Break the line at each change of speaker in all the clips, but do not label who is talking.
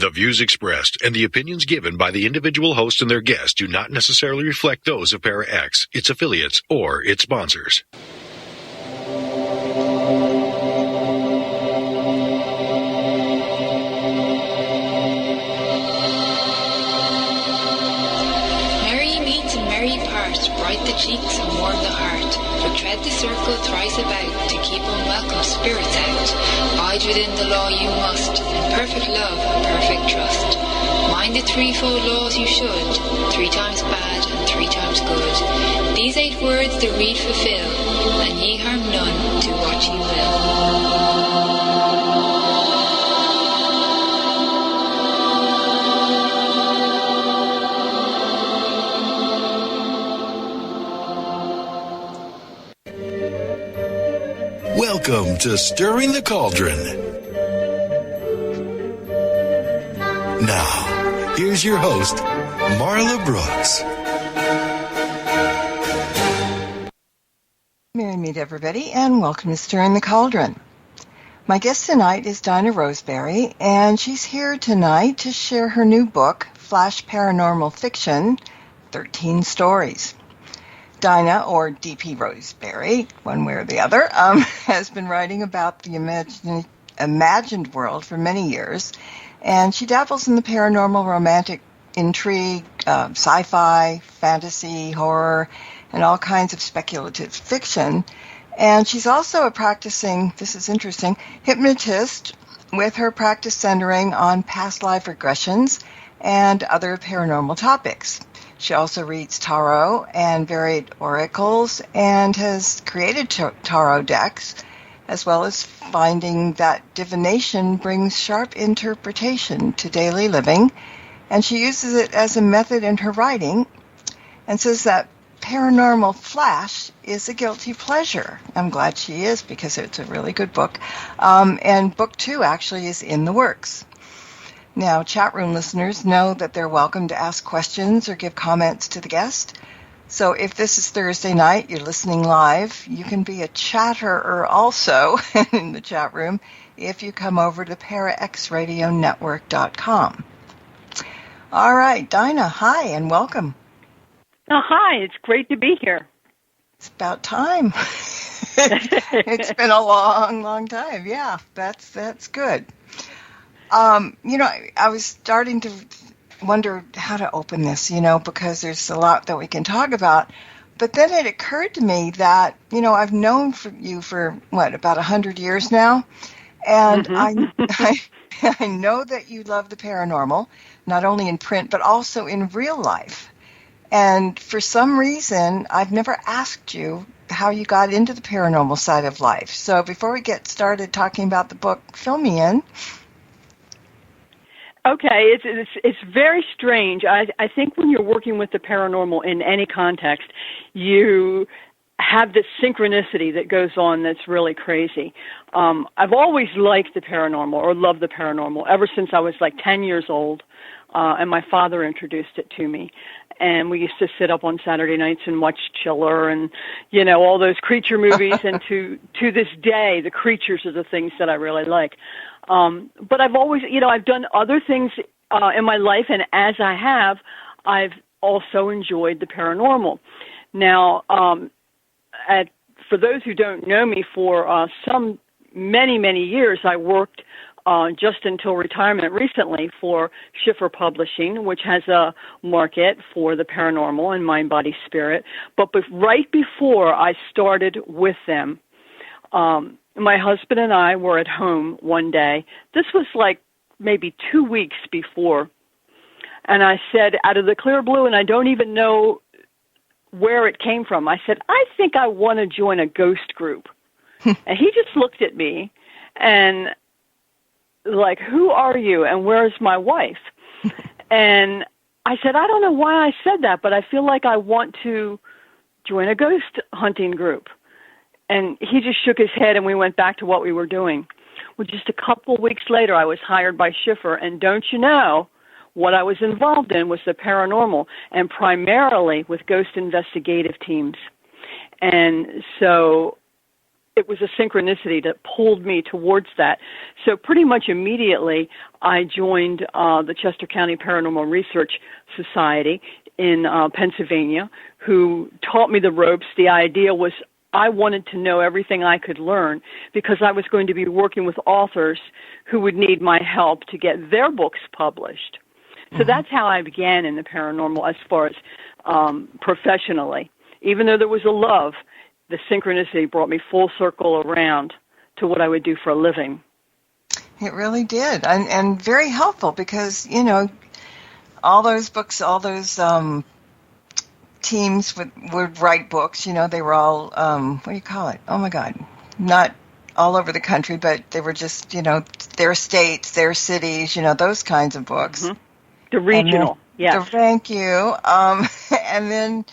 The views expressed and the opinions given by the individual host and their guests do not necessarily reflect those of Para-X, its affiliates, or its sponsors.
Merry meets and merry part, bright the cheeks and warm the heart. But tread the circle thrice about to keep unwelcome spirits out. Abide within the law you must, in perfect love and perfect trust. Mind the threefold laws you should, 3 times bad and 3 times good. These 8 words the read fulfill, and ye harm none, do what ye will.
Welcome to Stirring the Cauldron. Now, here's your host, Marla Brooks.
Merry meet everybody, and welcome to Stirring the Cauldron. My guest tonight is Dinah Roseberry, and she's here tonight to share her new book, Flash Paranormal Fiction, 13 Stories. Dinah, or D.P. Roseberry, one way or the other, has been writing about the imagined world for many years, and she dabbles in the paranormal, romantic, intrigue, sci-fi, fantasy, horror, and all kinds of speculative fiction. And she's also a practicing, this is interesting, hypnotist, with her practice centering on past life regressions and other paranormal topics. She also reads tarot and varied oracles and has created tarot decks, as well as finding that divination brings sharp interpretation to daily living, and she uses it as a method in her writing and says that paranormal flash is a guilty pleasure. I'm glad she is, because it's a really good book. And book 2 actually is in the works. Now, chat room listeners know that they're welcome to ask questions or give comments to the guest. So if this is Thursday night, you're listening live, you can be a chatterer also in the chat room if you come over to paraxradionetwork.com. All right, Dinah, hi and welcome.
Hi, it's great to be here.
It's about time. It's been a long, long time. Yeah, that's good. I was starting to wonder how to open this, because there's a lot that we can talk about. But then it occurred to me that, I've known you for, about 100 years now. And I know that you love the paranormal, not only in print, but also in real life. And for some reason, I've never asked you how you got into the paranormal side of life. So before we get started talking about the book, fill me in.
Okay, it's very strange. I think when you're working with the paranormal in any context, you have this synchronicity that goes on that's really crazy. I've always liked the paranormal or loved the paranormal ever since I was like 10 years old, and my father introduced it to me. And we used to sit up on Saturday nights and watch Chiller and, all those creature movies. And to this day, the creatures are the things that I really like. But I've always, I've done other things in my life, and as I have, I've also enjoyed the paranormal. Now, for those who don't know me, for many years, I worked just until retirement recently for Schiffer Publishing, which has a market for the paranormal and mind, body, spirit. But right before I started with them, my husband and I were at home one day. This was like maybe 2 weeks before. And I said, out of the clear blue, and I don't even know where it came from, I said, I think I want to join a ghost group. And he just looked at me and like, who are you and where's my wife? And I said, I don't know why I said that, but I feel like I want to join a ghost hunting group. And he just shook his head, and we went back to what we were doing. Well, just a couple weeks later, I was hired by Schiffer, and don't you know, what I was involved in was the paranormal, and primarily with ghost investigative teams. And so it was a synchronicity that pulled me towards that. So pretty much immediately, I joined the Chester County Paranormal Research Society in Pennsylvania, who taught me the ropes. The idea was I wanted to know everything I could learn because I was going to be working with authors who would need my help to get their books published. So that's how I began in the paranormal as far as professionally. Even though there was a love, the synchronicity brought me full circle around to what I would do for a living.
It really did, and very helpful because, you know, all those books, all those teams would write books. You know, they were all, what do you call it? Oh, my God. Not all over the country, but they were just, you know, their states, their cities, you know, those kinds of books.
Mm-hmm. The regional, yes.
Thank you. And then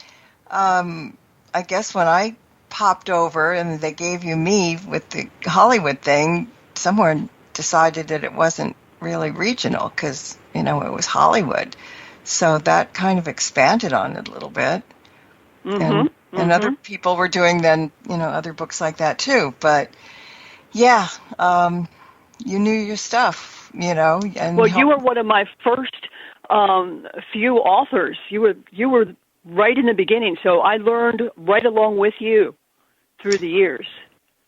I guess when I popped over and they gave you me with the Hollywood thing, someone decided that it wasn't really regional because, you know, it was Hollywood. So that kind of expanded on it a little bit. And other people were doing then, you know, other books like that too. But yeah, you knew your stuff, you know. And
well, you were one of my first few authors. You were right in the beginning, so I learned right along with you through the years.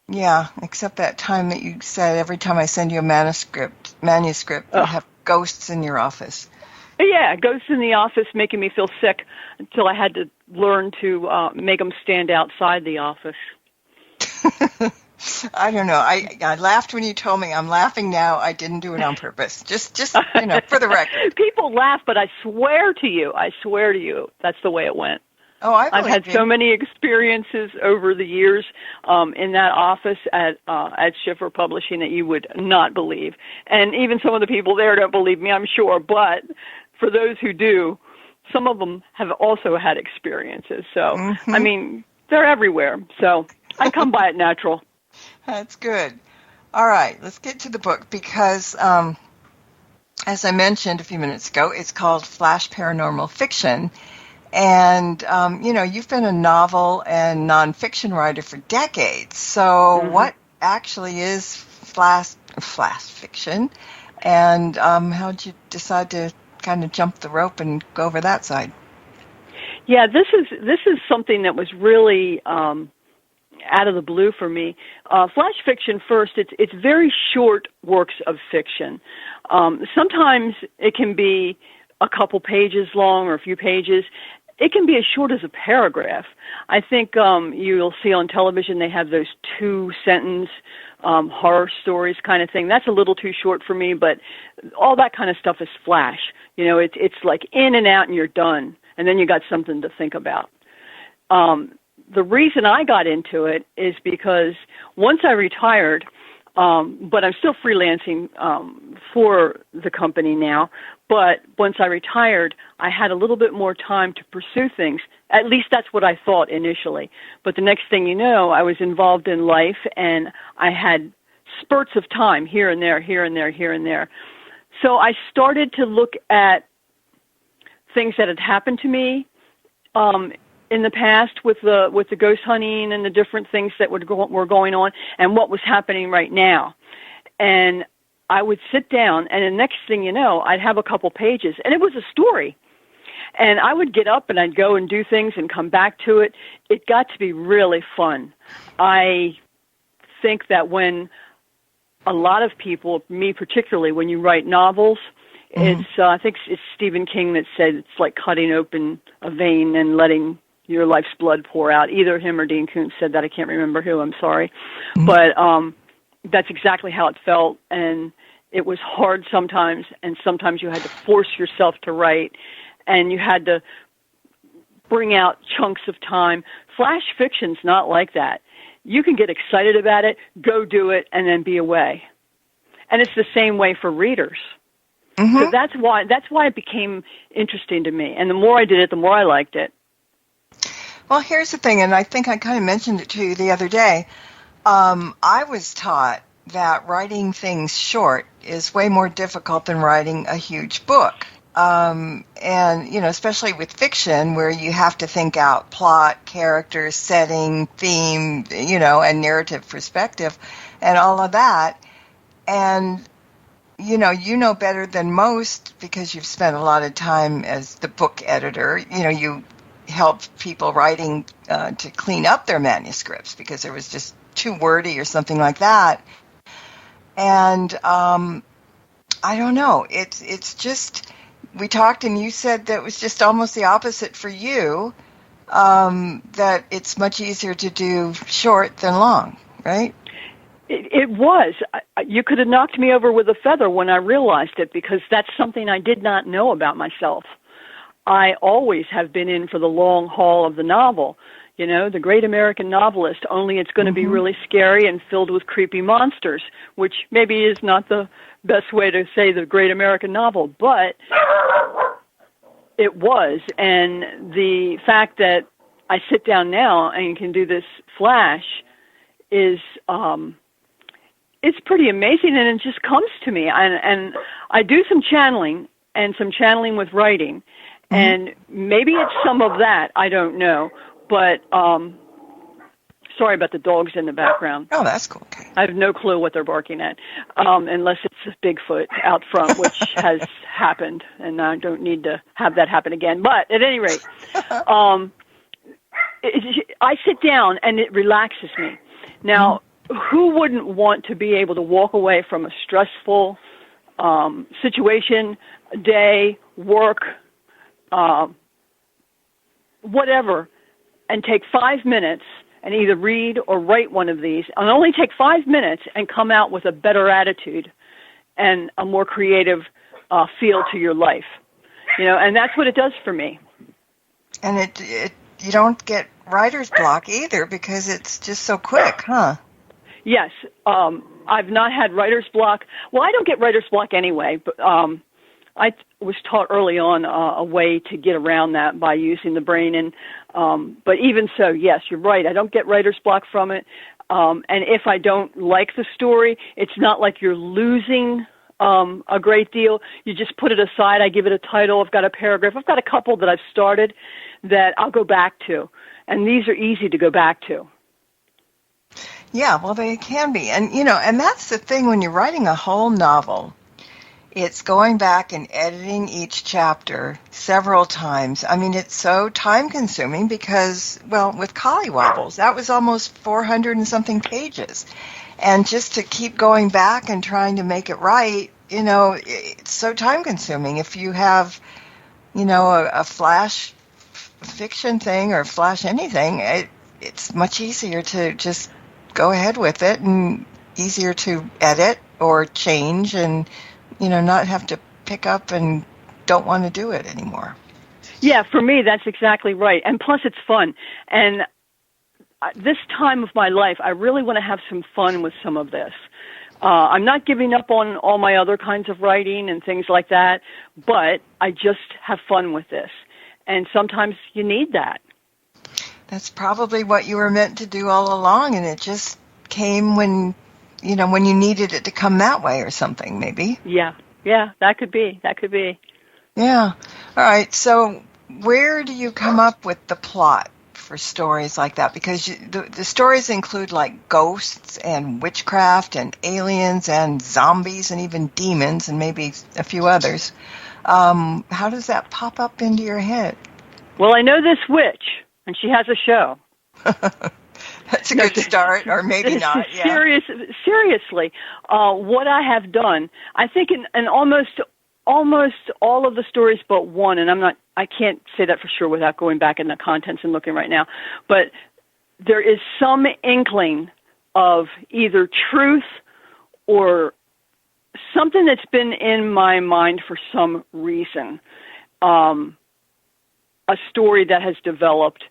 Yeah,
except that time that you said every time I send you a manuscript, you have ghosts in your office.
Yeah, ghosts in the office making me feel sick until I had to learn to make them stand outside the office.
I don't know. I laughed when you told me. I'm laughing now. I didn't do it on purpose. Just you know, for the record.
People laugh, but I swear to you, that's the way it went.
Oh,
I've had so many experiences over the years in that office at Schiffer Publishing that you would not believe. And even some of the people there don't believe me, I'm sure. But for those who do, some of them have also had experiences. So, I mean, they're everywhere. So I come by it natural.
That's good. All right, let's get to the book because, as I mentioned a few minutes ago, it's called Flash Paranormal Fiction. And, you know, you've been a novel and nonfiction writer for decades. So what actually is flash fiction? And how did you decide to kind of jump the rope and go over that side?
Yeah, this is something that was really out of the blue for me. Flash fiction, first, it's very short works of fiction. Sometimes it can be a couple pages long or a few pages. It can be as short as a paragraph. I think you'll see on television they have those 2-sentence horror stories kind of thing. That's a little too short for me, but all that kind of stuff is flash. You know, it's like in and out and you're done, and then you got something to think about. The reason I got into it is because once I retired, but I'm still freelancing for the company now, but once I retired, I had a little bit more time to pursue things. At least that's what I thought initially. But the next thing you know, I was involved in life, and I had spurts of time here and there, here and there, here and there. So I started to look at things that had happened to me in the past with the ghost hunting and the different things that were going on and what was happening right now. And I would sit down, and the next thing you know, I'd have a couple pages, and it was a story. And I would get up, and I'd go and do things and come back to it. It got to be really fun. I think that when a lot of people, me particularly, when you write novels, it's I think it's Stephen King that said it's like cutting open a vein and letting your life's blood pour out. Either him or Dean Koontz said that. I can't remember who. I'm sorry. But that's exactly how it felt. And it was hard sometimes, and sometimes you had to force yourself to write, and you had to bring out chunks of time. Flash fiction's not like that. You can get excited about it, go do it, and then be away. And it's the same way for readers. So that's why it became interesting to me. And the more I did it, the more I liked it.
Well, here's the thing, and I think I kind of mentioned it to you the other day. I was taught that writing things short is way more difficult than writing a huge book. And, especially with fiction where you have to think out plot, characters, setting, theme, and narrative perspective and all of that. And, you know better than most because you've spent a lot of time as the book editor. You help people writing to clean up their manuscripts because there was just too wordy or something like that. And I don't know. It's just, we talked and you said that it was just almost the opposite for you, that it's much easier to do short than long, right?
It was. You could have knocked me over with a feather when I realized it because that's something I did not know about myself. I always have been in for the long haul of the novel. The great American novelist, only it's going to be really scary and filled with creepy monsters, which maybe is not the best way to say the great American novel, but it was. And the fact that I sit down now and can do this flash is it's pretty amazing, and it just comes to me. And I do some channeling and some channeling with writing, and maybe it's some of that, I don't know. But sorry about the dogs in the background.
Oh, that's cool. Okay.
I have no clue what they're barking at, unless it's Bigfoot out front, which has happened, and I don't need to have that happen again. But at any rate, I sit down, and it relaxes me. Now, who wouldn't want to be able to walk away from a stressful situation, day, work, whatever, and take 5 minutes and either read or write one of these, and only take 5 minutes and come out with a better attitude and a more creative feel to your life, and that's what it does for me.
And it you don't get writer's block either because it's just so quick, huh?
Yes, I've not had writer's block. Well, I don't get writer's block anyway, but I was taught early on a way to get around that by using the brain. And but even so, yes, you're right. I don't get writer's block from it. And if I don't like the story, it's not like you're losing a great deal. You just put it aside. I give it a title. I've got a paragraph. I've got a couple that I've started that I'll go back to. And these are easy to go back to.
Yeah, well, they can be. And, and that's the thing when you're writing a whole novel. It's going back and editing each chapter several times. I mean, it's so time-consuming because, well, with Collywobbles, that was almost 400 and something pages. And just to keep going back and trying to make it right, it's so time-consuming. If you have, a flash fiction thing or flash anything, it's much easier to just go ahead with it and easier to edit or change and not have to pick up and don't want to do it anymore.
Yeah, for me, that's exactly right. And plus, it's fun. And this time of my life, I really want to have some fun with some of this. I'm not giving up on all my other kinds of writing and things like that, but I just have fun with this. And sometimes you need that.
That's probably what you were meant to do all along, and it just came when you needed it to come that way or something, maybe.
Yeah, that could be.
Yeah. All right, so where do you come up with the plot for stories like that? Because the stories include, like, ghosts and witchcraft and aliens and zombies and even demons and maybe a few others. How does that pop up into your head?
Well, I know this witch, and she has a show.
That's a good start, or maybe not. Yeah.
Seriously, what I have done, I think in almost all of the stories but one, and I can't say that for sure without going back in the contents and looking right now, but there is some inkling of either truth or something that's been in my mind for some reason, a story that has developed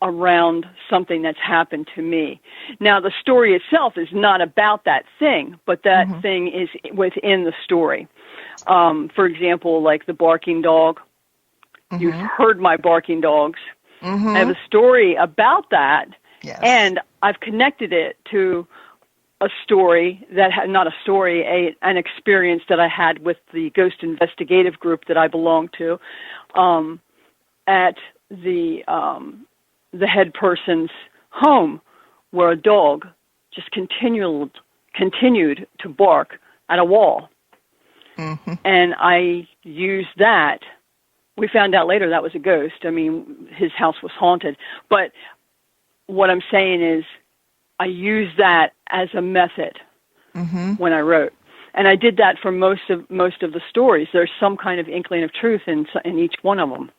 around something that's happened to me. Now, the story itself is not about that thing, but that thing is within the story. For example, like the barking dog. You've heard my barking dogs. I have a story about that,
yes.
And I've connected it to a story that had not a story, an experience that I had with the ghost investigative group that I belong to, at the head person's home, where a dog just continued to bark at a wall. Mm-hmm. And I used that. We found out later that was a ghost. I mean, his house was haunted. But what I'm saying is I used that as a method when I wrote. And I did that for most of the stories. There's some kind of inkling of truth in each one of them.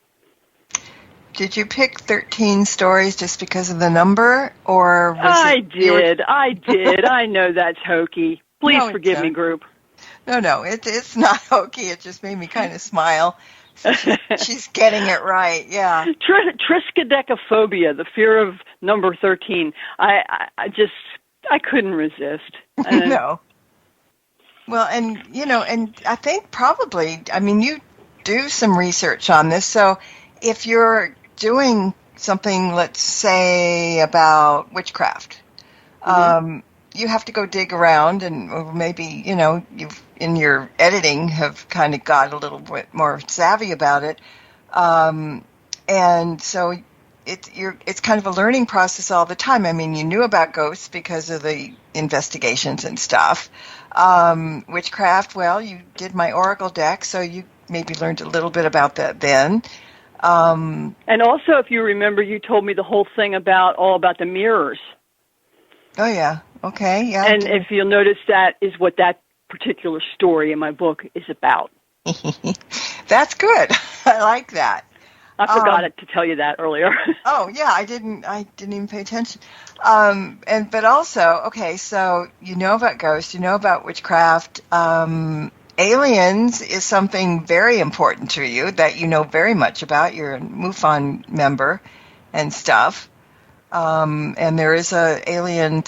Did you pick 13 stories just because of the number, or was
I did. I know that's hokey. Please forgive me, group.
No, it's not hokey. It just made me kind of smile. She's getting it right, yeah.
Triskaidekaphobia, the fear of number 13. I couldn't resist.
No. Well, and I think probably, you do some research on this, so if you're doing something, let's say, about witchcraft, you have to go dig around, or maybe, you've in your editing have kind of got a little bit more savvy about it. And so it's kind of a learning process all the time. I mean, you knew about ghosts because of the investigations and stuff. Witchcraft, well, you did my oracle deck, so you maybe learned a little bit about that then.
And also, if you remember, you told me the whole thing about the mirrors.
Oh, yeah. Okay, yeah.
And if you'll notice, that is what that particular story in my book is about.
That's good. I like that.
I forgot to tell you that earlier.
Oh, yeah, I didn't even pay attention. But also, okay, so you know about ghosts, you know about witchcraft. Aliens is something very important to you that you know very much about. You're a MUFON member and stuff. And there is a alien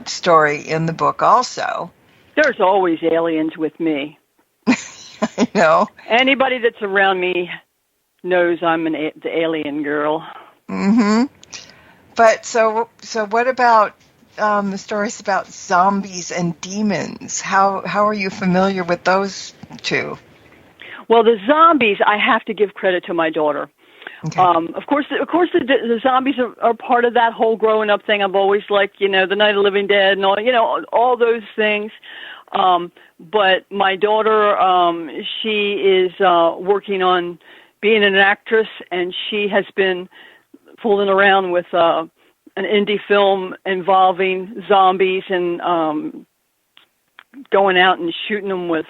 story in the book also.
There's always aliens with me.
I know.
Anybody that's around me knows I'm the alien girl.
Mm-hmm. But so what about the stories about zombies and demons? How are you familiar with those two?
Well, the zombies, I have to give credit to my daughter. Okay. Of course, the zombies are part of that whole growing up thing. I've always liked, the Night of the Living Dead and all those things. But my daughter, she is working on being an actress, and she has been fooling around with an indie film involving zombies and going out and shooting them with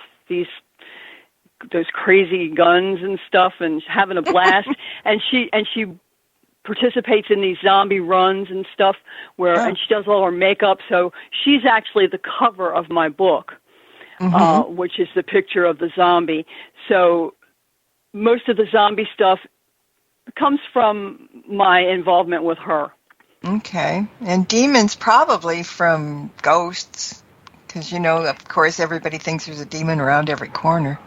those crazy guns and stuff, and having a blast. and she participates in these zombie runs and stuff and she does all her makeup. So she's actually the cover of my book, which is the picture of the zombie. So most of the zombie stuff comes from my involvement with her.
Okay. And demons probably from ghosts, because, of course, everybody thinks there's a demon around every corner.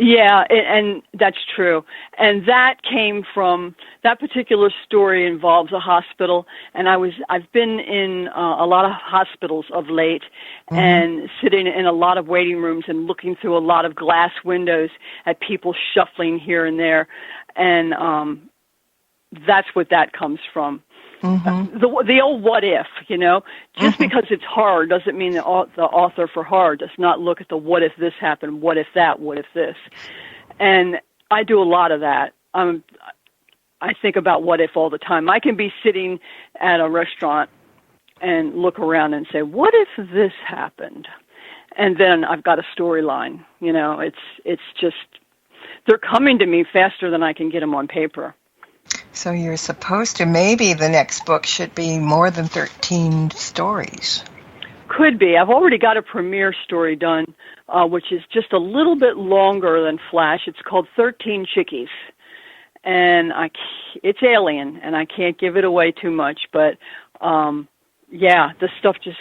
Yeah, and that's true. And that came from, that particular story involves a hospital, and I've been in a lot of hospitals of late, and sitting in a lot of waiting rooms and looking through a lot of glass windows at people shuffling here and there, and that's what that comes from. The old what if, just because it's horror doesn't mean the author for horror does not look at the what if this happened, what if that, what if this. And I do a lot of that. I think about what if all the time. I can be sitting at a restaurant and look around and say, what if this happened? And then I've got a storyline. It's just, they're coming to me faster than I can get them on paper.
So you're supposed to, maybe the next book should be more than 13 stories.
Could be. I've already got a premiere story done, which is just a little bit longer than Flash. It's called 13 Chickies. And it's alien, and I can't give it away too much. But, this stuff just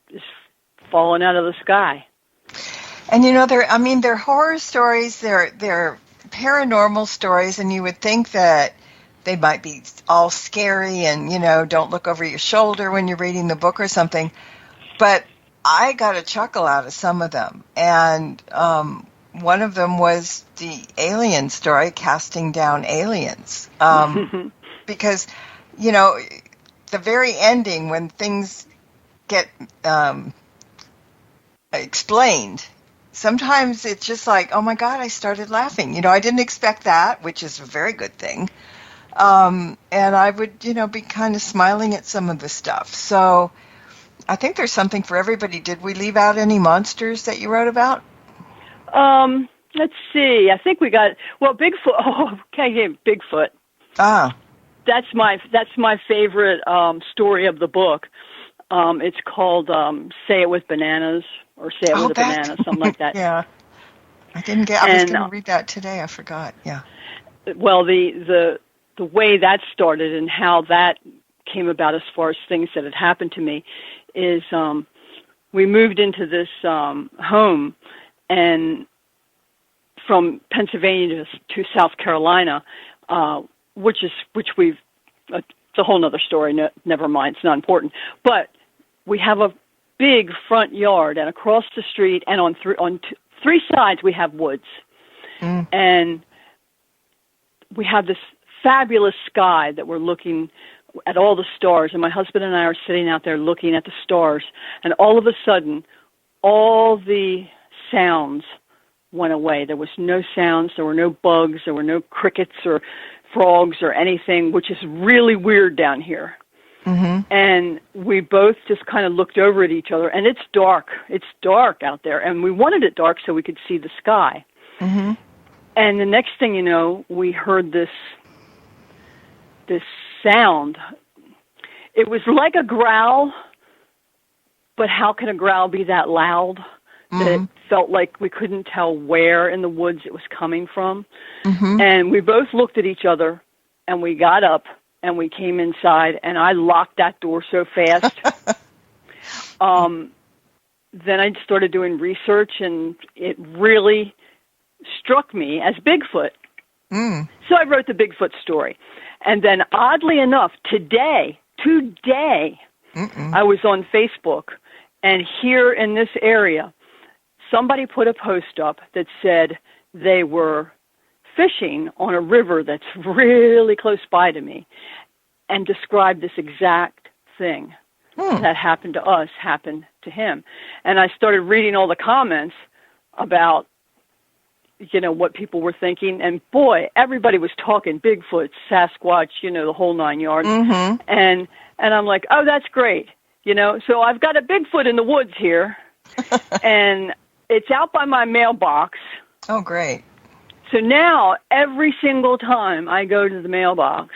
is falling out of the sky.
And, they're horror stories, they're paranormal stories, and you would think that they might be all scary and, don't look over your shoulder when you're reading the book or something. But I got a chuckle out of some of them. And one of them was the alien story, Casting Down Aliens. Because, you know, the very ending when things get explained, sometimes it's just like, oh my God, I started laughing. You know, I didn't expect that, which is a very good thing. And I would, you know, be kind of smiling at some of the stuff. So I think there's something for everybody. Did we leave out any monsters that you wrote about?
Let's see. I think we got, well, Bigfoot. Oh, okay, Bigfoot.
Ah.
That's my favorite story of the book. It's called Say It With Bananas, or Say It With a Banana, something like that.
Yeah. I was going to read that today. I forgot. Yeah.
Well, the way that started and how that came about as far as things that had happened to me is we moved into this home and from Pennsylvania to South Carolina, which we've it's a whole other story. No, never mind, it's not important. But we have a big front yard, and across the street and on three sides we have woods, and we have this fabulous sky that we're looking at all the stars, and my husband and I are sitting out there looking at the stars, and all of a sudden, all the sounds went away. There was no sounds, there were no bugs, there were no crickets or frogs or anything, which is really weird down here. Mm-hmm. And we both just kind of looked over at each other, and it's dark out there, and we wanted it dark so we could see the sky. Mm-hmm. And the next thing you know, we heard this sound. It was like a growl, but how can a growl be that loud? Mm-hmm. That it felt like we couldn't tell where in the woods it was coming from. Mm-hmm. And we both looked at each other, and we got up, and we came inside, and I locked that door so fast. Then I started doing research, and it really struck me as Bigfoot. Mm. So I wrote the Bigfoot story. And then, oddly enough, today, I was on Facebook, and here in this area, somebody put a post up that said they were fishing on a river that's really close by to me and described this exact thing that happened to us, happened to him. And I started reading all the comments about, you know, what people were thinking. And boy, everybody was talking Bigfoot, Sasquatch, you know, the whole nine yards. Mm-hmm. And I'm like, oh, that's great. You know, so I've got a Bigfoot in the woods here and it's out by my mailbox.
Oh, great.
So now every single time I go to the mailbox,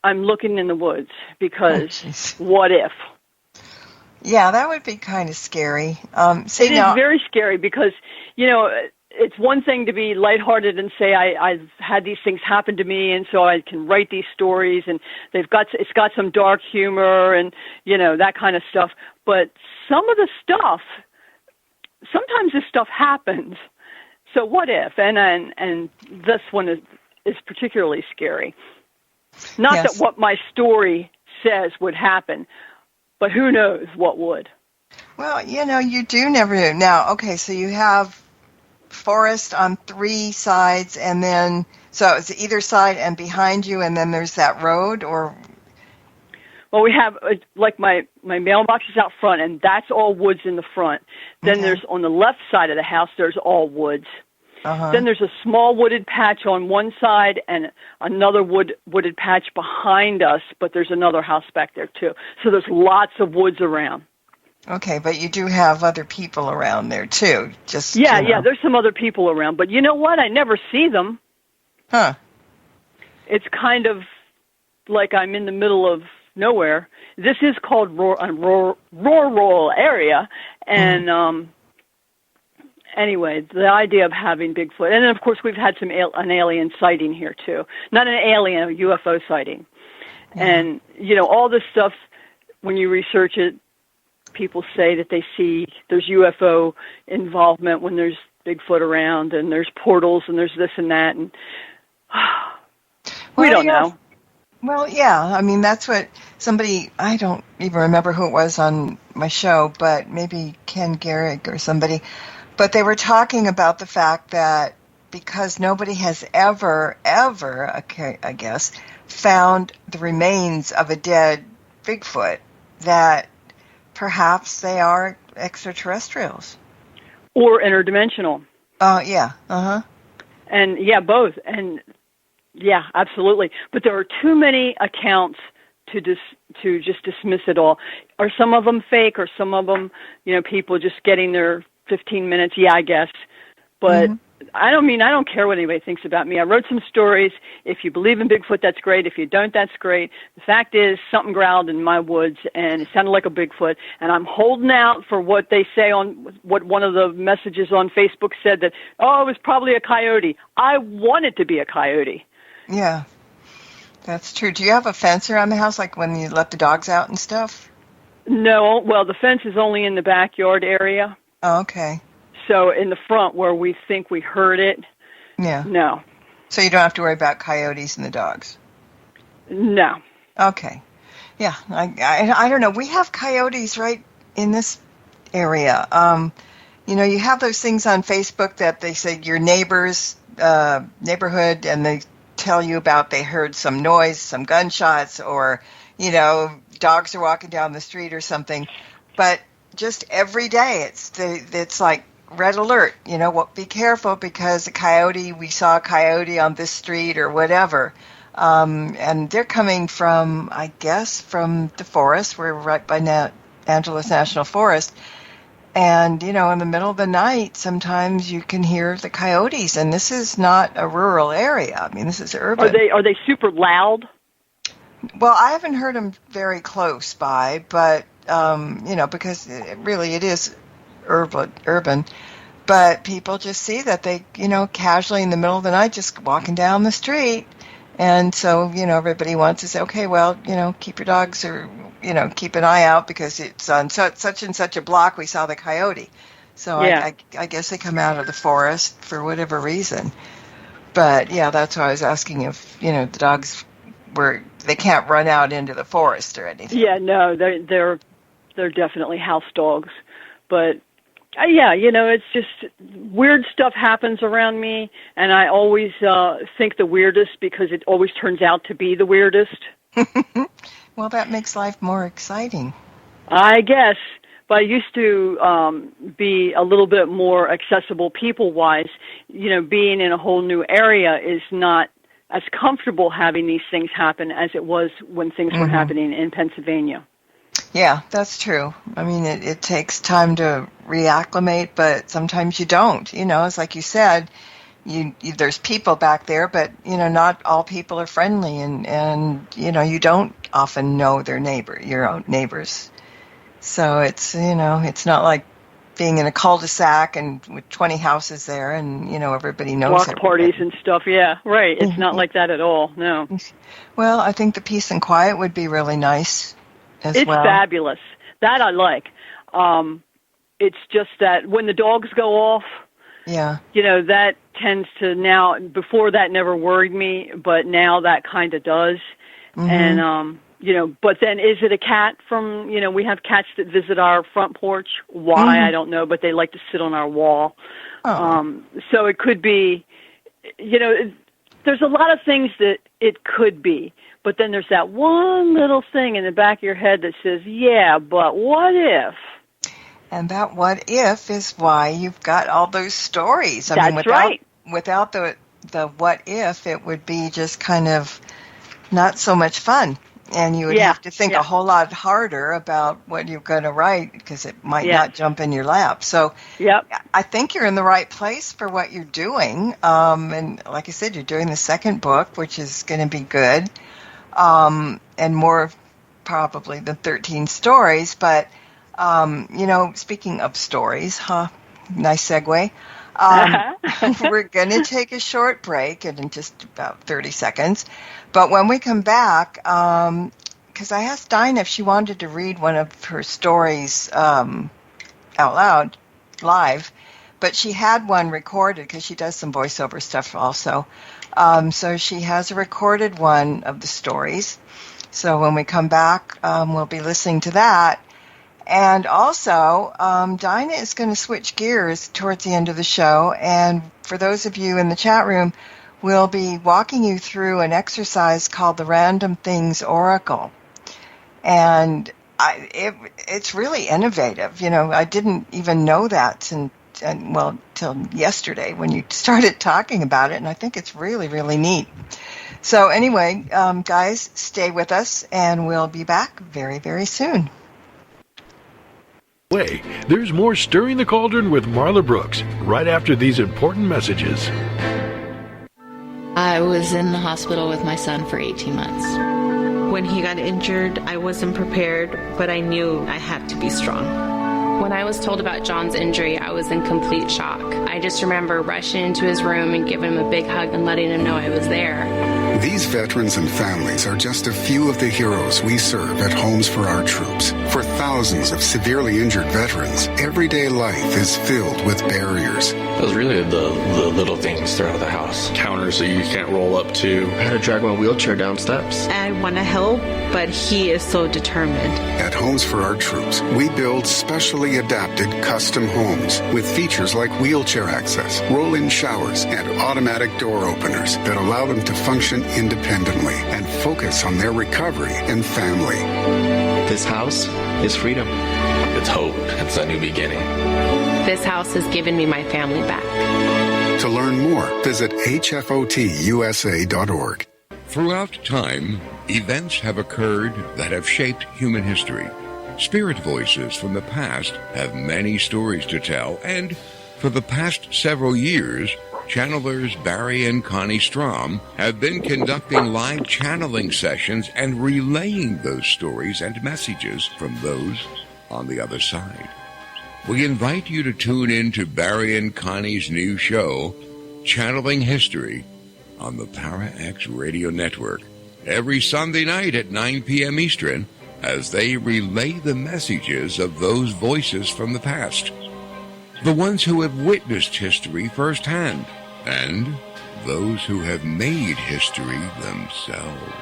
I'm looking in the woods because what if?
Yeah, that would be kind of scary.
It is very scary because, you know, it's one thing to be lighthearted and say I've had these things happen to me, and so I can write these stories, and it's got some dark humor and, you know, that kind of stuff. But some of the stuff, sometimes this stuff happens. So what if? And this one is particularly scary. Not that what my story says would happen, but who knows what would.
Well, you know, you do never know. Now, okay, so you have forest on three sides, and then, so it's either side and behind you, and then there's that road, or? Well,
we have, like, my mailbox is out front, and that's all woods in the front. Then there's, on the left side of the house, there's all woods. Uh-huh. Then there's a small wooded patch on one side and another wooded patch behind us, but there's another house back there, too. So there's lots of woods around.
Okay, but you do have other people around there, too. Just
Yeah, there's some other people around. But you know what? I never see them. Huh. It's kind of like I'm in the middle of nowhere. This is called rural area, and anyway, the idea of having Bigfoot, and then of course we've had an alien sighting here too. Not an alien, a UFO sighting, and you know all this stuff. When you research it, people say that they see there's UFO involvement when there's Bigfoot around, and there's portals, and there's this and that, and we don't know.
Well, yeah. I mean, that's what somebody, I don't even remember who it was on my show, but maybe Ken Garrick or somebody. But they were talking about the fact that because nobody has ever, okay, I guess, found the remains of a dead Bigfoot, that perhaps they are extraterrestrials.
Or interdimensional.
Yeah. Uh-huh.
And yeah, both. And yeah, absolutely. But there are too many accounts to just dismiss it all. Are some of them fake, or some of them, people just getting their 15 minutes? Yeah, I guess. But I don't care what anybody thinks about me. I wrote some stories. If you believe in Bigfoot, that's great. If you don't, that's great. The fact is, something growled in my woods, and it sounded like a Bigfoot. And I'm holding out for what they say on what one of the messages on Facebook said, that, oh, it was probably a coyote. I want it to be a coyote.
Yeah, that's true. Do you have a fence around the house, like when you let the dogs out and stuff?
No. Well, the fence is only in the backyard area.
Oh, okay.
So in the front where we think we heard it,
yeah.
No.
So you don't have to worry about coyotes and the dogs?
No.
Okay. Yeah, I don't know. We have coyotes right in this area. You have those things on Facebook that they say your neighbor's neighborhood, and they tell you about they heard some noise, some gunshots, or, dogs are walking down the street or something. But just every day it's like red alert, be careful because we saw a coyote on this street or whatever. And they're coming from, I guess, from the forest. We're right by Angeles National Forest. And, in the middle of the night, sometimes you can hear the coyotes. And this is not a rural area. I mean, this is urban.
Are they super loud?
Well, I haven't heard them very close by, but, because it is urban. But people just see that they, casually in the middle of the night just walking down the street. And so, everybody wants to say, okay, well, keep your dogs, or, keep an eye out because it's on such and such a block we saw the coyote. So yeah. I guess they come out of the forest for whatever reason. But, yeah, that's why I was asking if, the dogs they can't run out into the forest or anything.
Yeah, no, they're definitely house dogs. But, yeah, it's just weird stuff happens around me, and I always think the weirdest because it always turns out to be the weirdest.
Well, that makes life more exciting.
I guess. But I used to be a little bit more accessible people-wise. Being in a whole new area is not as comfortable having these things happen as it was when things were happening in Pennsylvania.
Yeah, that's true. I mean, it takes time to reacclimate, but sometimes you don't. It's like you said, there's people back there, but, not all people are friendly, and you don't often know your own neighbors. So it's, it's not like being in a cul-de-sac and with 20 houses there and, everybody knows
block
everybody.
Parties and stuff, yeah, right. It's not like that at all, no.
Well, I think the peace and quiet would be really nice as well.
It's fabulous. That I like. It's just that when the dogs go off,
yeah,
that tends to now, before that never worried me, but now that kind of does. And, but then is it a cat from, we have cats that visit our front porch. Why, I don't know, but they like to sit on our wall. Oh. So it could be, there's a lot of things that it could be. But then there's that one little thing in the back of your head that says, yeah, but what if?
And that what if is why you've got all those stories. Without the what if, it would be just kind of not so much fun. And you would have to think a whole lot harder about what you're going to write because it might not jump in your lap. So I think you're in the right place for what you're doing. And like I said, you're doing the second book, which is going to be good. And more probably than 13 stories. But, speaking of stories, nice segue. We're going to take a short break in just about 30 seconds. But when we come back, because I asked Dinah if she wanted to read one of her stories out loud, live, but she had one recorded because she does some voiceover stuff also. So she has a recorded one of the stories. So when we come back, we'll be listening to that. And also, Dinah is going to switch gears towards the end of the show. And for those of you in the chat room, we'll be walking you through an exercise called the Random Things Oracle. And it's really innovative. You know, I didn't even know that till yesterday when you started talking about it. And I think it's really, really neat. So anyway, guys, stay with us, and we'll be back very, very soon.
There's more Stirring the Cauldron with Marla Brooks right after these important messages.
I was in the hospital with my son for 18 months.
When he got injured, I wasn't prepared, but I knew I had to be strong.
When I was told about John's injury, I was in complete shock. I just remember rushing into his room and giving him a big hug and letting him know I was there.
These veterans and families are just a few of the heroes we serve at Homes for Our Troops. For thousands of severely injured veterans, everyday life is filled with barriers.
It was really the little things throughout the house. Counters that you can't roll up to. I had to drag my wheelchair down steps.
I want to help, but he is so determined.
At Homes for Our Troops, we build specially adapted custom homes with features like wheelchair access, roll-in showers, and automatic door openers that allow them to function independently and focus on their recovery and family.
This house is freedom. It's hope. It's a new beginning.
This house has given me my family back.
To learn more, visit hfotusa.org.
Throughout time, events have occurred that have shaped human history. Spirit voices from the past have many stories to tell, and for the past several years, channelers Barry and Connie Strom have been conducting live channeling sessions and relaying those stories and messages from those on the other side. We invite you to tune in to Barry and Connie's new show, Channeling History, on the ParaX Radio Network, every Sunday night at 9 p.m. Eastern, as they relay the messages of those voices from the past, the ones who have witnessed history firsthand, and those who have made history themselves.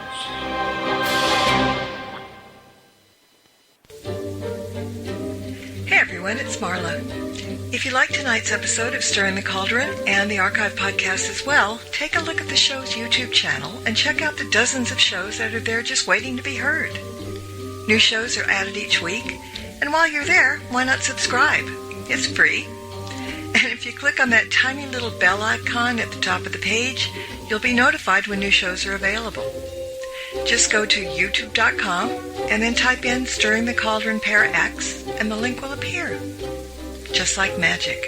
Hey everyone, it's Marla. If you like tonight's episode of Stirring the Cauldron and the archive podcast as well, take a look at the show's YouTube channel and check out the dozens of shows that are there just waiting to be heard. New shows are added each week, and while you're there, why not subscribe? It's free. And if you click on that tiny little bell icon at the top of the page, you'll be notified when new shows are available. Just go to youtube.com and then type in Stirring the Cauldron ParaX, and the link will appear. Just like magic.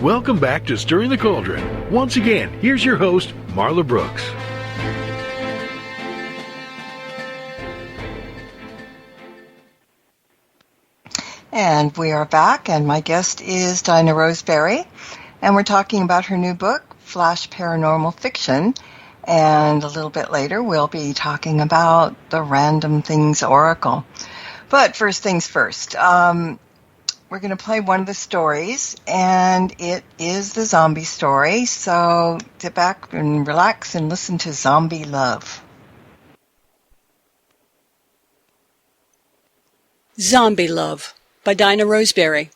Welcome back to Stirring the Cauldron. Once again, here's your host, Marla Brooks.
And we are back, and my guest is Dinah Roseberry, and we're talking about her new book, Flash Paranormal Fiction, and a little bit later we'll be talking about the Random Things Oracle. But first things first, we're going to play one of the stories, and it is the zombie story, so sit back and relax and listen to Zombie Love.
Zombie Love by Dinah Roseberry.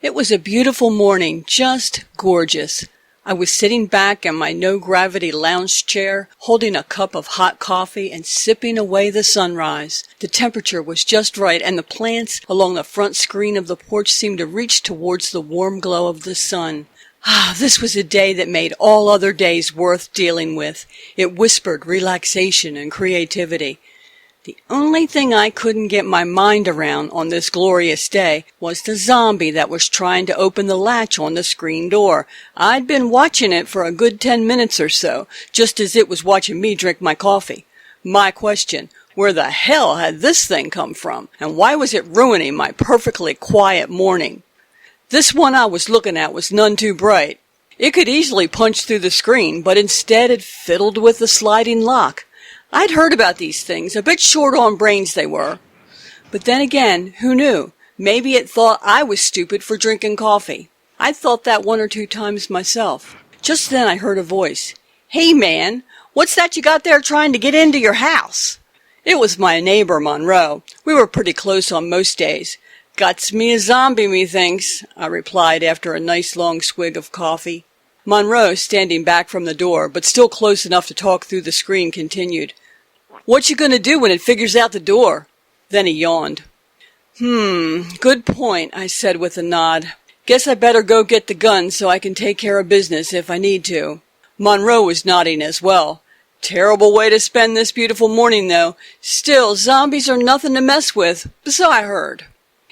It was a beautiful morning, just gorgeous. I was sitting back in my no-gravity lounge chair, holding a cup of hot coffee and sipping away the sunrise. The temperature was just right, and the plants along the front screen of the porch seemed to reach towards the warm glow of the sun. This was a day that made all other days worth dealing with. It whispered relaxation and creativity. The only thing I couldn't get my mind around on this glorious day was the zombie that was trying to open the latch on the screen door. I'd been watching it for a good 10 minutes or so, just as it was watching me drink my coffee. My question, where the hell had this thing come from, and why was it ruining my perfectly quiet morning? This one I was looking at was none too bright. It could easily punch through the screen, but instead it fiddled with the sliding lock. I'd heard about these things, a bit short on brains they were. But then again, who knew? Maybe it thought I was stupid for drinking coffee. I'd thought that 1 or 2 times myself. Just then I heard a voice. "Hey, man, what's that you got there trying to get into your house?" It was my neighbor, Monroe. We were pretty close on most days. "Guts me a zombie, methinks," I replied after a nice long swig of coffee. Monroe, standing back from the door, but still close enough to talk through the screen, continued. "What you gonna do when it figures out the door?" Then he yawned. Good point," I said with a nod. "Guess I better go get the gun so I can take care of business if I need to." Monroe was nodding as well. "Terrible way to spend this beautiful morning, though. Still, zombies are nothing to mess with, so I heard."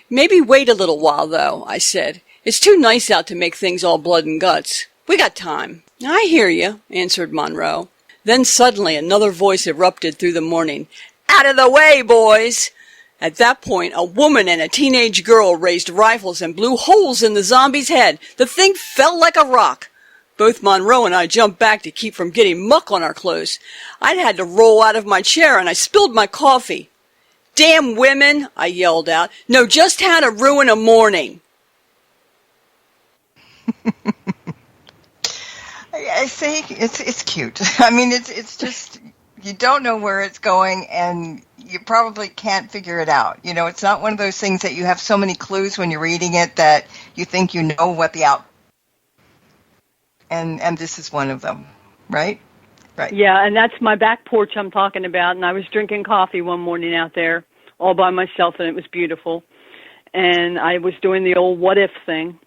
"Maybe wait a little while, though," I said. "It's too nice out to make things all blood and guts. We got time." "I hear you," answered Monroe. Then suddenly another voice erupted through the morning. "Out of the way, boys!" At that point, a woman and a teenage girl raised rifles and blew holes in the zombie's head. The thing fell like a rock. Both Monroe and I jumped back to keep from getting muck on our clothes. I'd had to roll out of my chair and I spilled my coffee. "Damn women!" I yelled out. "Know just how to ruin a morning."
I see, it's cute. I mean, it's just, you don't know where it's going, and you probably can't figure it out. You know, it's not one of those things that you have so many clues when you're reading it that you think you know what the out. And this is one of them, right? Right.
Yeah, and that's my back porch I'm talking about, and I was drinking coffee one morning out there all by myself, and it was beautiful. And I was doing the old what if thing.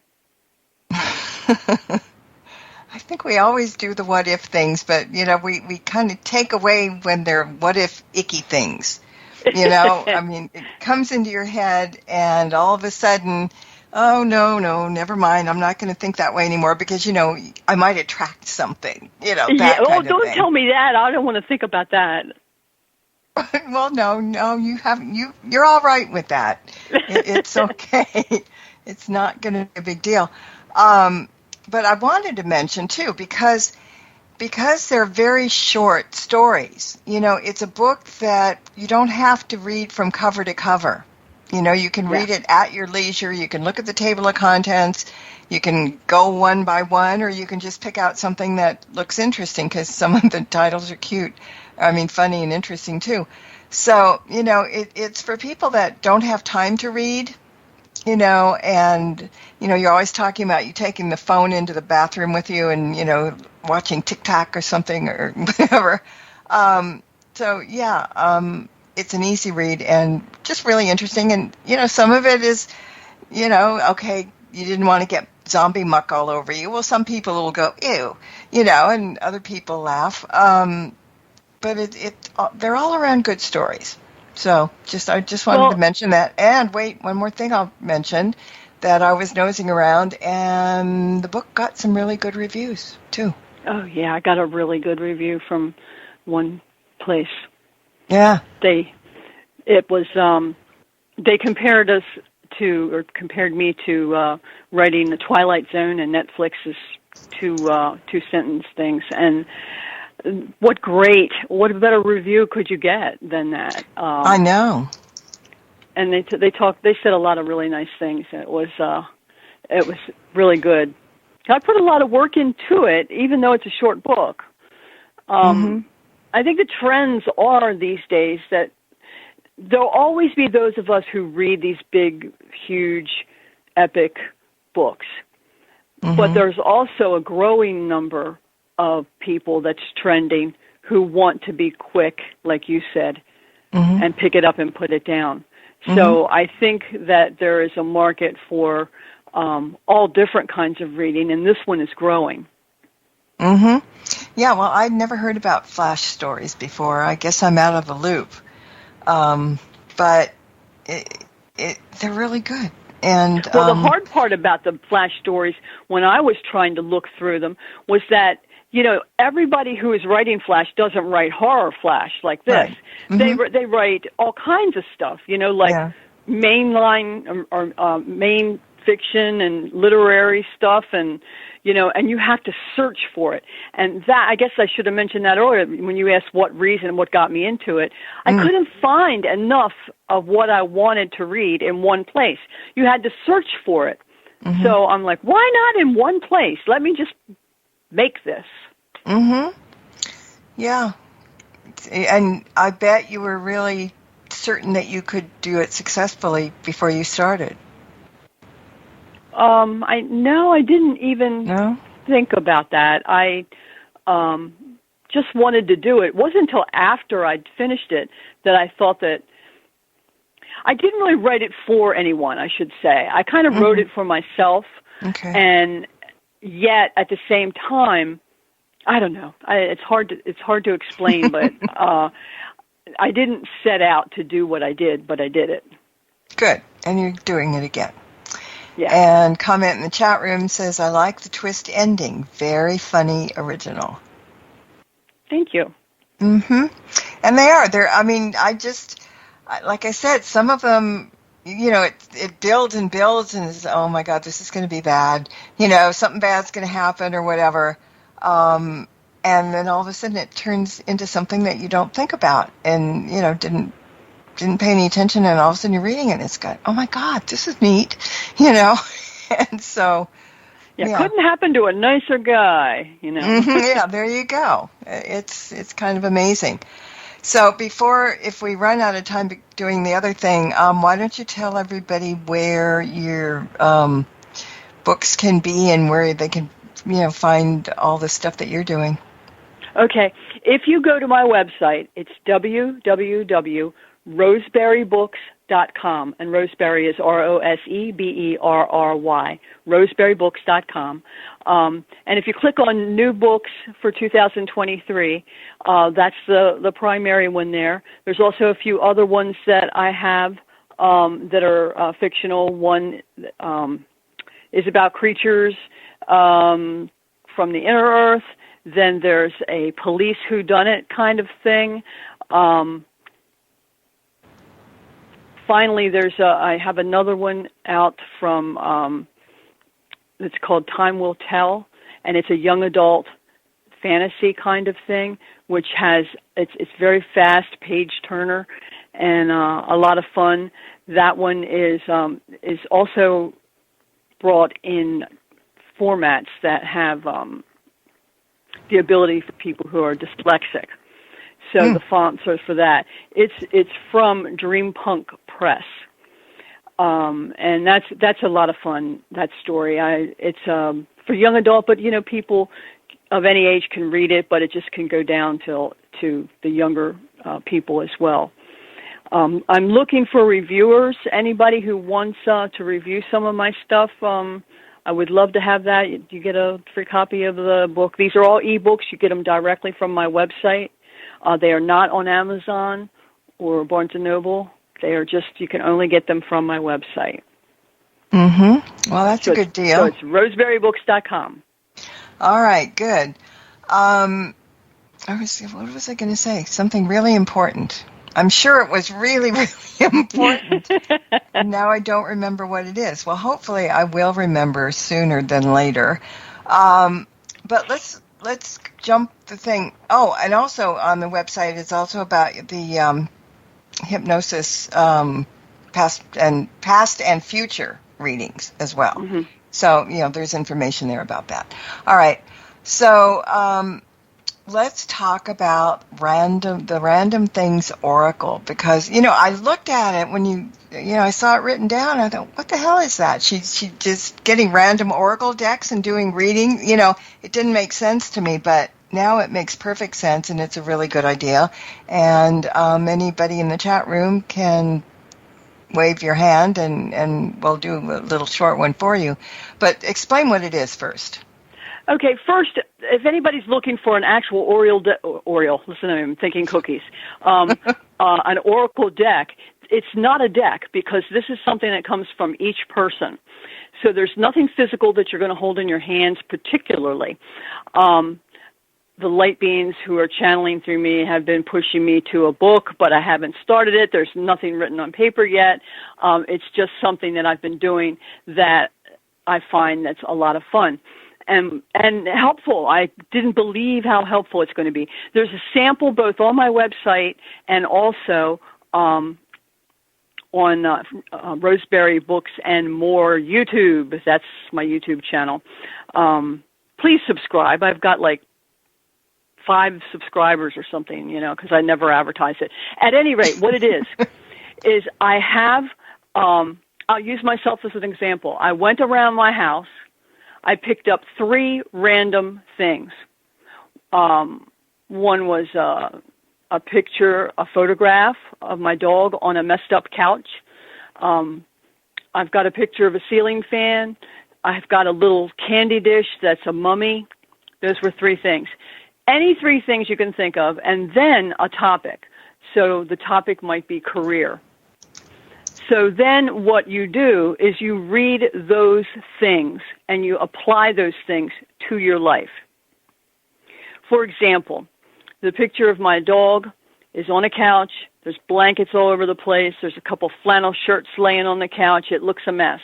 I think we always do the what if things, but, you know, we kind of take away when they're what if icky things. You know, I mean, it comes into your head and all of a sudden, oh, no, never mind. I'm not going to think that way anymore because, you know, I might attract something, you know, that kind of
don't
thing.
Tell me that. I don't want to think about that.
Well, no, you haven't. You're all right with that. It's okay. It's not going to be a big deal. But I wanted to mention, too, because they're very short stories. You know, it's a book that you don't have to read from cover to cover. You know, you can read it at your leisure. You can look at the table of contents. You can go one by one, or you can just pick out something that looks interesting because some of the titles are cute. I mean, funny and interesting, too. So, you know, it's for people that don't have time to read. You know, and, you know, you're always talking about you taking the phone into the bathroom with you and, you know, watching TikTok or something or whatever. It's an easy read and just really interesting. And, you know, some of it is, you know, okay, you didn't want to get zombie muck all over you. Well, some people will go, ew, you know, and other people laugh. But they're all around good stories. So I just wanted to mention that. And wait, one more thing I'll mention, that I was nosing around and the book got some really good reviews, too.
Oh, yeah, I got a really good review from one place.
Yeah.
They compared compared me to writing The Twilight Zone and Netflix's two-sentence things. And what a better review could you get than that?
I know.
And they said a lot of really nice things. It was really good. I put a lot of work into it, even though it's a short book. I think the trends are these days that there'll always be those of us who read these big, huge, epic books. But there's also a growing number of people that's trending who want to be quick, like you said, and pick it up and put it down. So I think that there is a market for all different kinds of reading, and this one is growing.
Yeah, well, I'd never heard about flash stories before. I guess I'm out of the loop. But they're really good. And
well, the hard part about the flash stories, when I was trying to look through them, was that, you know, everybody who is writing flash doesn't write horror flash like this. Right. They write all kinds of stuff, you know, like mainline or main fiction and literary stuff, and and you have to search for it. And that, I guess I should have mentioned that earlier when you asked what reason, what got me into it. I couldn't find enough of what I wanted to read in one place. You had to search for it. Mm-hmm. So I'm like, why not in one place? Let me just make this.
Mm-hmm. Yeah. And I bet you were really certain that you could do it successfully before you started.
I didn't even think about that. I just wanted to do it. It wasn't until after I'd finished it that I thought that I didn't really write it for anyone, I should say. I kind of wrote it for myself.
Okay.
And yet at the same time, I don't know. It's hard to explain, but I didn't set out to do what I did, but I did it.
Good. And you're doing it again.
Yeah.
And comment in the chat room says, I like the twist ending. Very funny, original.
Thank you.
Mm-hmm. And they are. Like I said, some of them, it builds and builds and it's, oh my God, this is going to be bad. Something bad's going to happen or whatever. And then all of a sudden it turns into something that you don't think about and, didn't pay any attention, and all of a sudden you're reading it and it's got, oh my God, this is neat, and so.
Yeah, couldn't happen to a nicer guy,
Yeah, there you go. It's kind of amazing. So if we run out of time doing the other thing, why don't you tell everybody where your books can be and where they can, find all the stuff that you're doing? Okay.
If you go to my website, it's www.roseberrybooks.com, and Roseberry is Roseberry, roseberrybooks.com. And if you click on New Books for 2023, that's the primary one there. There's also a few other ones that I have that are fictional. One is about creatures from the inner earth. Then there's a police whodunit kind of thing. Finally, I have another one out from it's called Time Will Tell, and it's a young adult fantasy kind of thing, which it's very fast page turner and a lot of fun. That one is also brought in formats that have the ability for people who are dyslexic. So the fonts are for that. It's from Dreampunk Press, and that's a lot of fun. That story. It's for young adult, but people of any age can read it. But it just can go down to the younger people as well. I'm looking for reviewers. Anybody who wants to review some of my stuff. I would love to have that. You get a free copy of the book. These are all ebooks. You get them directly from my website. They are not on Amazon or Barnes & Noble. They are you can only get them from my website.
Mm-hmm. Well, that's a good deal.
So it's roseberrybooks.com.
All right, good. What was I going to say? Something really important. I'm sure it was really, really important. And now I don't remember what it is. Well, hopefully I will remember sooner than later. But let's jump the thing. Oh, and also on the website, it's also about the hypnosis past and future readings as well. Mm-hmm. So, there's information there about that. All right. So, let's talk about the Random Things Oracle, because, I looked at it when I saw it written down, and I thought, what the hell is that? She's just getting random Oracle decks and doing reading. It didn't make sense to me, but now it makes perfect sense, and it's a really good idea. And anybody in the chat room can wave your hand, and we'll do a little short one for you. But explain what it is first.
Okay, first, if anybody's looking for an actual Oriole, listen to me, I'm thinking cookies, an Oracle deck, it's not a deck because this is something that comes from each person. So there's nothing physical that you're going to hold in your hands particularly. The light beings who are channeling through me have been pushing me to a book, but I haven't started it. There's nothing written on paper yet. It's just something that I've been doing that I find that's a lot of fun. and helpful. I didn't believe how helpful it's going to be. There's a sample both on my website and also on Roseberry Books and More YouTube. That's my YouTube channel. Please subscribe. I've got like 5 subscribers or something, because I never advertise it. At any rate, what it is I have, I'll use myself as an example. I went around my house. I picked up 3 random things. One was a picture, a photograph of my dog on a messed up couch. I've got a picture of a ceiling fan. I've got a little candy dish that's a mummy. Those were 3 things. Any 3 things you can think of, and then a topic. So the topic might be career. So then what you do is you read those things and you apply those things to your life. For example, the picture of my dog is on a couch. There's blankets all over the place. There's a couple flannel shirts laying on the couch. It looks a mess.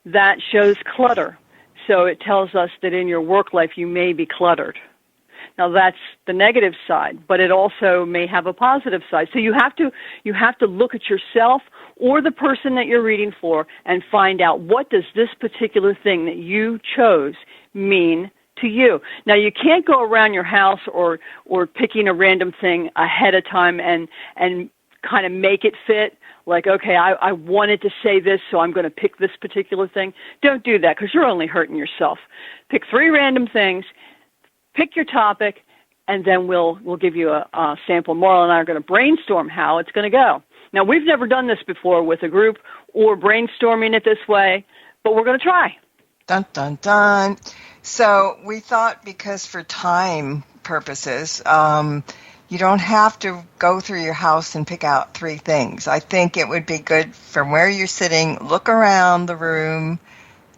That shows clutter. So it tells us that in your work life you may be cluttered. Now that's the negative side, but it also may have a positive side. So you have to look at yourself or the person that you're reading for and find out, what does this particular thing that you chose mean to you? Now you can't go around your house or picking a random thing ahead of time and kind of make it fit. Like, okay, I wanted to say this, so I'm going to pick this particular thing. Don't do that, because you're only hurting yourself. Pick 3 random things. Pick your topic, and then we'll give you a sample. Marla and I are going to brainstorm how it's going to go. Now, we've never done this before with a group or brainstorming it this way, but we're going to try.
Dun, dun, dun. So we thought, because for time purposes, you don't have to go through your house and pick out 3 things. I think it would be good from where you're sitting, look around the room,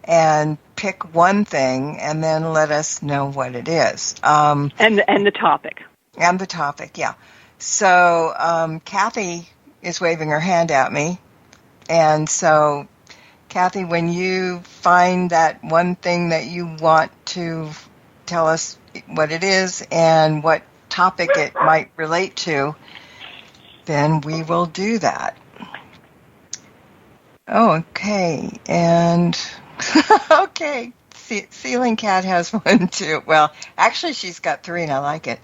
and pick one thing, and then let us know what it is.
And the topic.
And the topic, yeah. So Kathy is waving her hand at me. And so, Kathy, when you find that one thing that you want to tell us what it is and what topic it might relate to, then we will do that. Okay, and... okay, Ceiling Cat has one too. Well, actually, she's got 3, and I like it.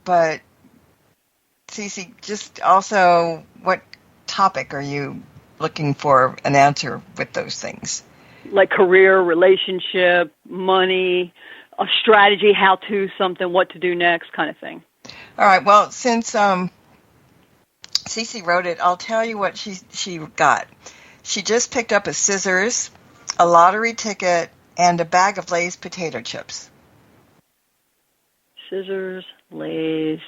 But Cece, just also, what topic are you looking for an answer with those things?
Like career, relationship, money, a strategy, how to something, what to do next, kind of thing.
All right. Well, since Cece wrote it, I'll tell you what she got. She just picked up a scissors, a lottery ticket, and a bag of Lay's potato chips.
Scissors, Lay's,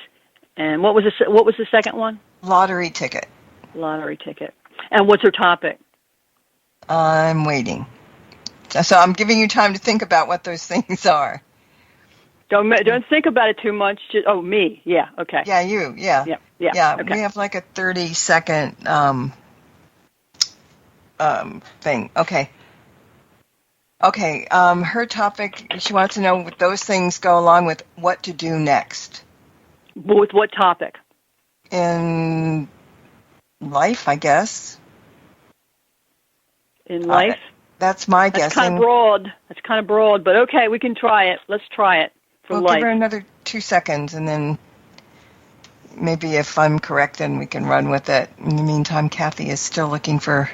and what was the second one?
Lottery ticket.
Lottery ticket. And what's her topic?
I'm waiting. So I'm giving you time to think about what those things are.
Don't think about it too much. Just, me. Yeah. Okay.
Yeah, you. Yeah.
Yeah. Okay.
We have like a 30-second thing. Okay. Okay. Her topic. She wants to know what those things go along with what to do next.
With what topic?
In life, I guess.
In life.
That's my guess.
That's kind of broad. But okay, we can try it. Let's try it for
life. We'll give her another 2 seconds, and then maybe if I'm correct, then we can run with it. In the meantime, Kathy is still looking for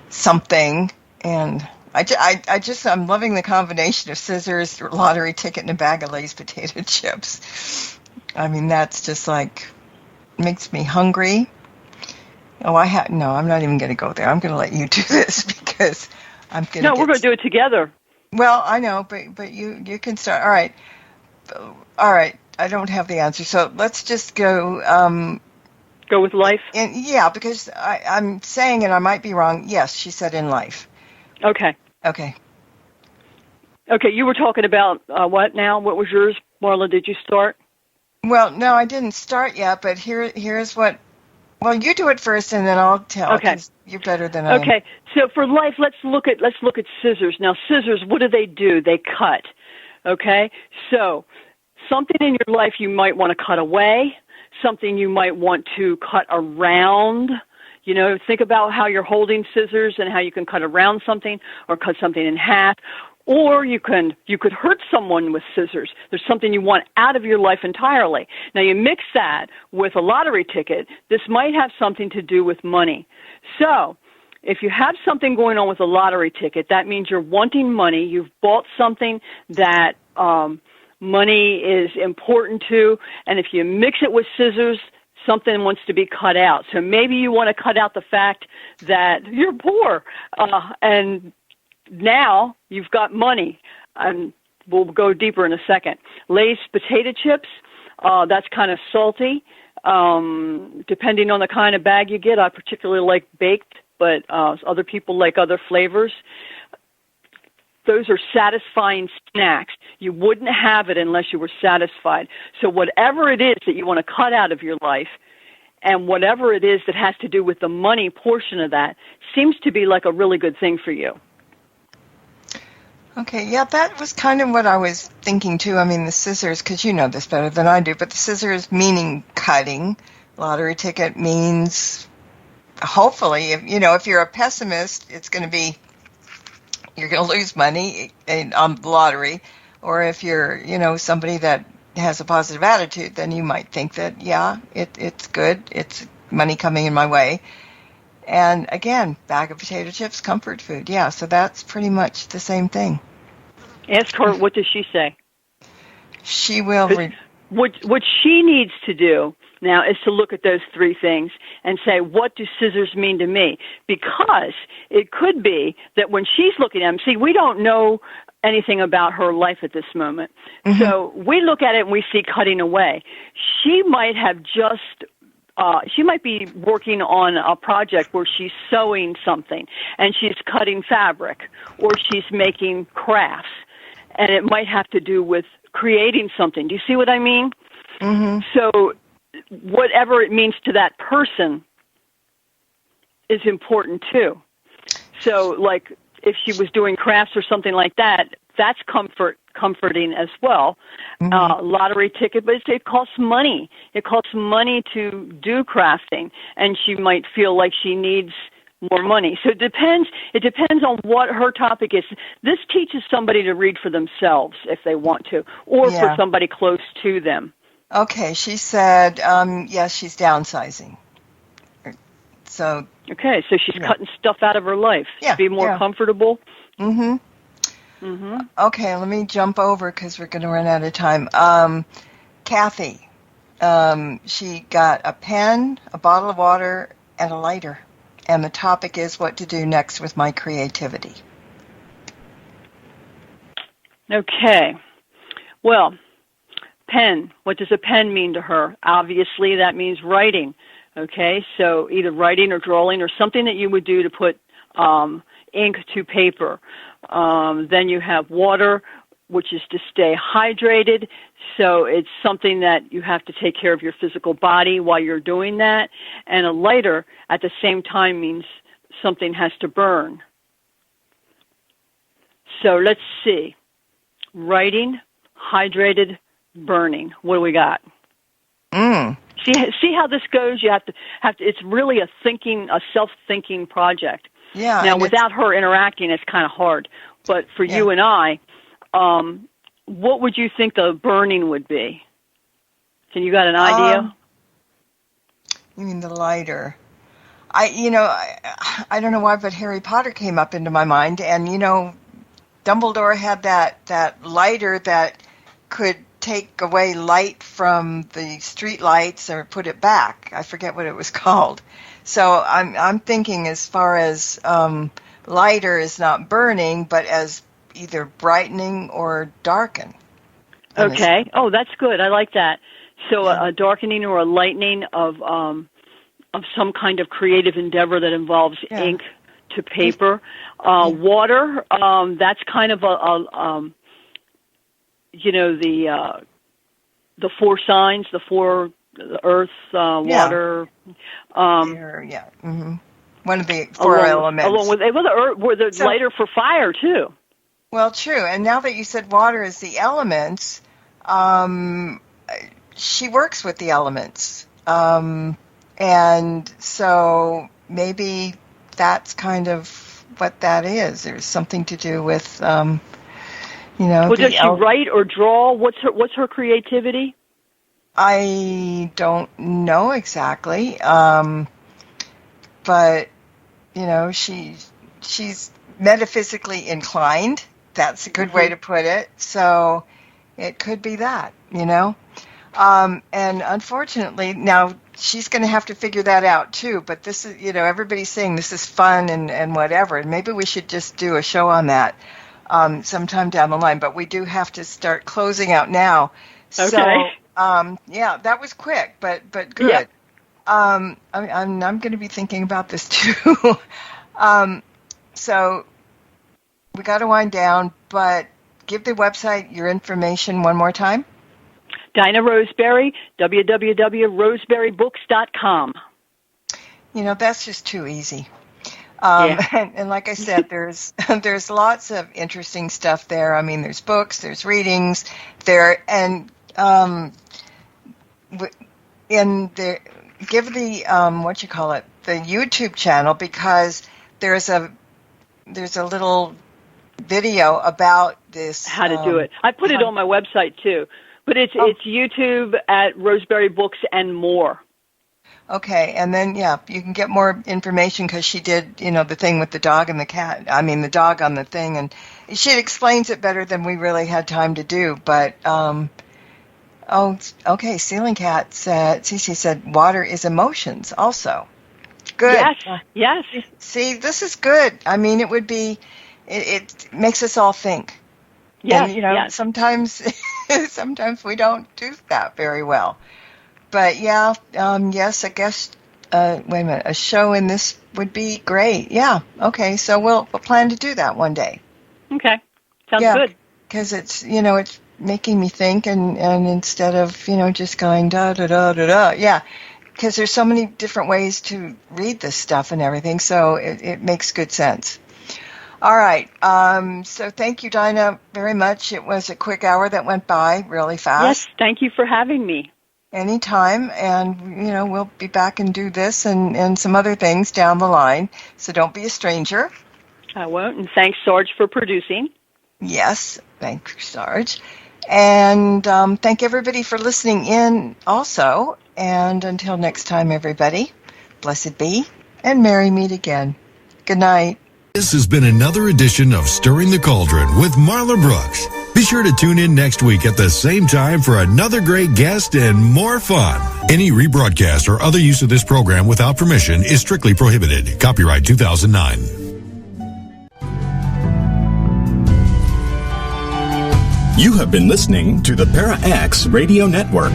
something, and I'm loving the combination of scissors, lottery ticket, and a bag of Lay's potato chips. I mean, that's just like makes me hungry. No, I'm not even going to go there. I'm going to let you do this because I'm going to.
No, we're going to do it together.
Well, I know, but you can start. All right. I don't have the answer, so let's just go.
Go with life.
Yeah, because I'm saying, and I might be wrong. Yes, she said in life.
Okay.
Okay.
Okay, you were talking about what now? What was yours, Marla? Did you start?
Well, no, I didn't start yet, but here's what Well, you do it first, and then I'll tell.
Okay.
'Cause you're better than I am.
Okay. So for life, let's look at scissors. Now, scissors, what do? They cut. Okay. So something in your life you might want to cut away. Something you might want to cut around. You know, think about how you're holding scissors and how you can cut around something or cut something in half. Or you could hurt someone with scissors. There's something you want out of your life entirely. Now you mix that with a lottery ticket. This might have something to do with money. So if you have something going on with a lottery ticket, that means you're wanting money. You've bought something that money is important to, and if you mix it with scissors, something wants to be cut out. So maybe you want to cut out the fact that you're poor, and now you've got money. And we'll go deeper in a second. Lay's potato chips, that's kind of salty. Depending on the kind of bag you get, I particularly like baked, but other people like other flavors. Those are satisfying snacks. You wouldn't have it unless you were satisfied. So whatever it is that you want to cut out of your life, and whatever it is that has to do with the money portion of that, seems to be like a really good thing for you.
Okay, yeah, that was kind of what I was thinking too. I mean, the scissors, because you know this better than I do, but the scissors meaning cutting. Lottery ticket means, hopefully, if you're a pessimist, it's going to be, you're going to lose money on the lottery. Or if you're, somebody that has a positive attitude, then you might think that, yeah, it's good. It's money coming in my way. And again, bag of potato chips, comfort food. Yeah, so that's pretty much the same thing.
Ask her, what does she say?
She will.
What she needs to do now is to look at those three things and say, what do scissors mean to me? Because it could be that when she's looking at them, see, we don't know anything about her life at this moment. Mm-hmm. So we look at it and we see cutting away. She might have she might be working on a project where she's sewing something and she's cutting fabric, or she's making crafts, and it might have to do with creating something. Do you see what I mean? Mm-hmm. So whatever it means to that person is important too. So like if she was doing crafts or something like that, that's comforting as well. Mm-hmm. Lottery ticket, but it costs money. It costs money to do crafting, and she might feel like she needs more money. So it depends on what her topic is. This teaches somebody to read for themselves if they want to, or for somebody close to them.
Okay, she said, yes, she's downsizing. So
okay, so she's cutting stuff out of her life to be more comfortable.
Mm-hmm. Mm-hmm. Okay, let me jump over because we're going to run out of time. Kathy, she got a pen, a bottle of water, and a lighter. And the topic is what to do next with my creativity.
Okay. Well, pen. What does a pen mean to her? Obviously, that means writing. Okay, so either writing or drawing or something that you would do to put ink to paper. Then you have water, which is to stay hydrated. So it's something that you have to take care of your physical body while you're doing that. And a lighter at the same time means something has to burn. So let's see. Writing, hydrated, burning. What do we got? See how this goes? You have to. It's really a self-thinking project.
Yeah.
Now, without her interacting, it's kind of hard. But for you and I, what would you think the burning would be? Can you got an idea?
You mean the lighter? I don't know why, but Harry Potter came up into my mind, and Dumbledore had that lighter that could take away light from the street lights or put it back. I forget what it was called. So I'm thinking as far as lighter is not burning, but as either brightening or darken.
Okay. Oh, that's good. I like that. So a darkening or a lightening of some kind of creative endeavor that involves ink to paper. Water, that's kind of the 4 signs, the 4 earth, water.
Air, yeah. Mm-hmm. One of the four elements.
Along with later for fire, too.
Well, true. And now that you said water is the elements, she works with the elements. And so maybe that's kind of what that is. There's something to do with, Well,
does she write or draw? What's her creativity?
I don't know exactly. But, she's metaphysically inclined. That's a good way to put it. So it could be that, And unfortunately, now she's going to have to figure that out too. But this is, everybody's saying this is fun and whatever. And maybe we should just do a show on that sometime down the line. But we do have to start closing out now.
Okay.
So, that was quick, but good.
Yep.
I'm going to be thinking about this too. So we got to wind down, but give the website your information one more time.
Dinah Roseberry, www.roseberrybooks.com.
That's just too easy. And like I said, there's lots of interesting stuff there. I mean, there's books, there's readings there, and give the the YouTube channel, because there's a little video about this.
How to do it. I put it on my website too, but it's YouTube at Roseberry Books and more.
Okay, and then you can get more information because she did the thing with the dog and the cat. I mean the dog on the thing, and she explains it better than we really had time to do. But okay, Ceiling Cat said, Cece said, water is emotions also. Good.
Yes.
See, this is good. I mean, it would be, it makes us all think.
Yes,
and, sometimes we don't do that very well. But yes, I guess, wait a minute, a show in this would be great. Yeah, okay, so we'll plan to do that one day.
Okay, sounds good.
Because it's, it's making me think, and instead of, just going da-da-da-da-da, because there's so many different ways to read this stuff and everything, so it makes good sense. All right, so thank you, Dinah, very much. It was a quick hour that went by really fast.
Yes, thank you for having me.
Anytime, and, we'll be back and do this and some other things down the line, so don't be a stranger.
I won't, and thanks, Sarge, for producing.
Yes, thank you, Sarge. And thank everybody for listening in also. And until next time, everybody, blessed be, and merry meet again. Good night.
This has been another edition of Stirring the Cauldron with Marla Brooks. Be sure to tune in next week at the same time for another great guest and more fun. Any rebroadcast or other use of this program without permission is strictly prohibited. Copyright 2009.
You have been listening to the Para X Radio Network.